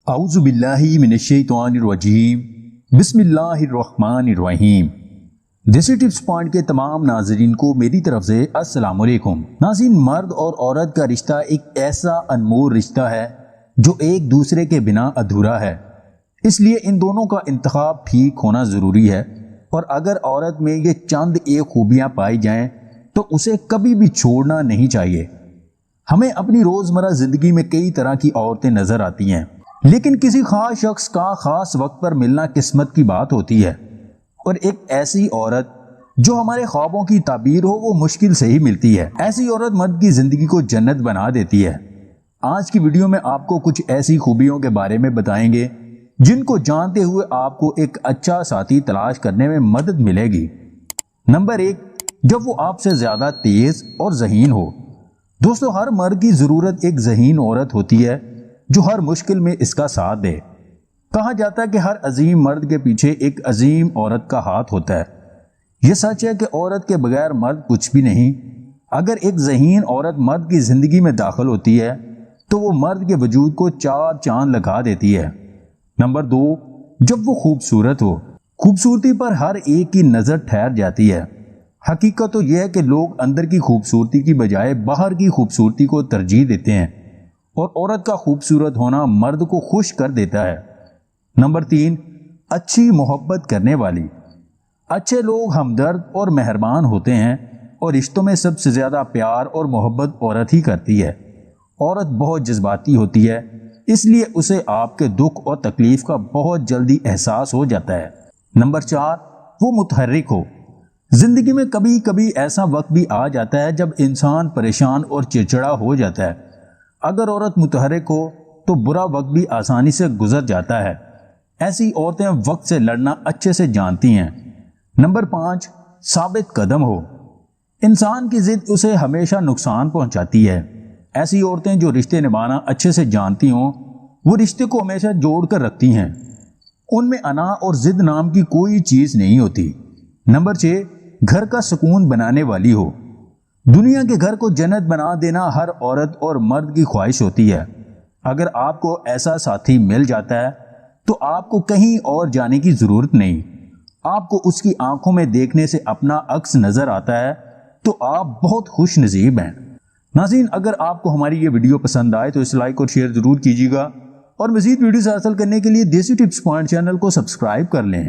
اعوذ باللہ من الشیطان الرجیم بسم اللہ الرحمن الرحیم۔ دیسی ٹپس پوائنٹ کے تمام ناظرین کو میری طرف سے السلام علیکم۔ ناظرین، مرد اور عورت کا رشتہ ایک ایسا انمول رشتہ ہے جو ایک دوسرے کے بنا ادھورا ہے، اس لیے ان دونوں کا انتخاب ٹھیک ہونا ضروری ہے، اور اگر عورت میں یہ چند ایک خوبیاں پائی جائیں تو اسے کبھی بھی چھوڑنا نہیں چاہیے۔ ہمیں اپنی روزمرہ زندگی میں کئی طرح کی عورتیں نظر آتی ہیں، لیکن کسی خاص شخص کا خاص وقت پر ملنا قسمت کی بات ہوتی ہے، اور ایک ایسی عورت جو ہمارے خوابوں کی تعبیر ہو وہ مشکل سے ہی ملتی ہے۔ ایسی عورت مرد کی زندگی کو جنت بنا دیتی ہے۔ آج کی ویڈیو میں آپ کو کچھ ایسی خوبیوں کے بارے میں بتائیں گے جن کو جانتے ہوئے آپ کو ایک اچھا ساتھی تلاش کرنے میں مدد ملے گی۔ نمبر 1، جب وہ آپ سے زیادہ تیز اور ذہین ہو۔ دوستو، ہر مرد کی ضرورت ایک ذہین عورت ہوتی ہے جو ہر مشکل میں اس کا ساتھ دے۔ کہا جاتا ہے کہ ہر عظیم مرد کے پیچھے ایک عظیم عورت کا ہاتھ ہوتا ہے۔ یہ سچ ہے کہ عورت کے بغیر مرد کچھ بھی نہیں۔ اگر ایک ذہین عورت مرد کی زندگی میں داخل ہوتی ہے تو وہ مرد کے وجود کو 4 چاند لگا دیتی ہے۔ نمبر 2، جب وہ خوبصورت ہو۔ خوبصورتی پر ہر ایک کی نظر ٹھہر جاتی ہے۔ حقیقت تو یہ ہے کہ لوگ اندر کی خوبصورتی کی بجائے باہر کی خوبصورتی کو ترجیح دیتے ہیں، اور عورت کا خوبصورت ہونا مرد کو خوش کر دیتا ہے۔ نمبر 3، اچھی محبت کرنے والی۔ اچھے لوگ ہمدرد اور مہربان ہوتے ہیں، اور رشتوں میں سب سے زیادہ پیار اور محبت عورت ہی کرتی ہے۔ عورت بہت جذباتی ہوتی ہے، اس لیے اسے آپ کے دکھ اور تکلیف کا بہت جلدی احساس ہو جاتا ہے۔ نمبر 4، وہ متحرک ہو۔ زندگی میں کبھی کبھی ایسا وقت بھی آ جاتا ہے جب انسان پریشان اور چڑچڑا ہو جاتا ہے۔ اگر عورت متحرک ہو تو برا وقت بھی آسانی سے گزر جاتا ہے۔ ایسی عورتیں وقت سے لڑنا اچھے سے جانتی ہیں۔ نمبر 5، ثابت قدم ہو۔ انسان کی ضد اسے ہمیشہ نقصان پہنچاتی ہے۔ ایسی عورتیں جو رشتے نبھانا اچھے سے جانتی ہوں وہ رشتے کو ہمیشہ جوڑ کر رکھتی ہیں۔ ان میں انا اور ضد نام کی کوئی چیز نہیں ہوتی۔ نمبر 6، گھر کا سکون بنانے والی ہو۔ دنیا کے گھر کو جنت بنا دینا ہر عورت اور مرد کی خواہش ہوتی ہے۔ اگر آپ کو ایسا ساتھی مل جاتا ہے تو آپ کو کہیں اور جانے کی ضرورت نہیں۔ آپ کو اس کی آنکھوں میں دیکھنے سے اپنا عکس نظر آتا ہے تو آپ بہت خوش نصیب ہیں۔ ناظرین، اگر آپ کو ہماری یہ ویڈیو پسند آئے تو اسے لائک اور شیئر ضرور کیجیے گا، اور مزید ویڈیوز حاصل کرنے کے لیے دیسی ٹپس پوائنٹ چینل کو سبسکرائب کر لیں۔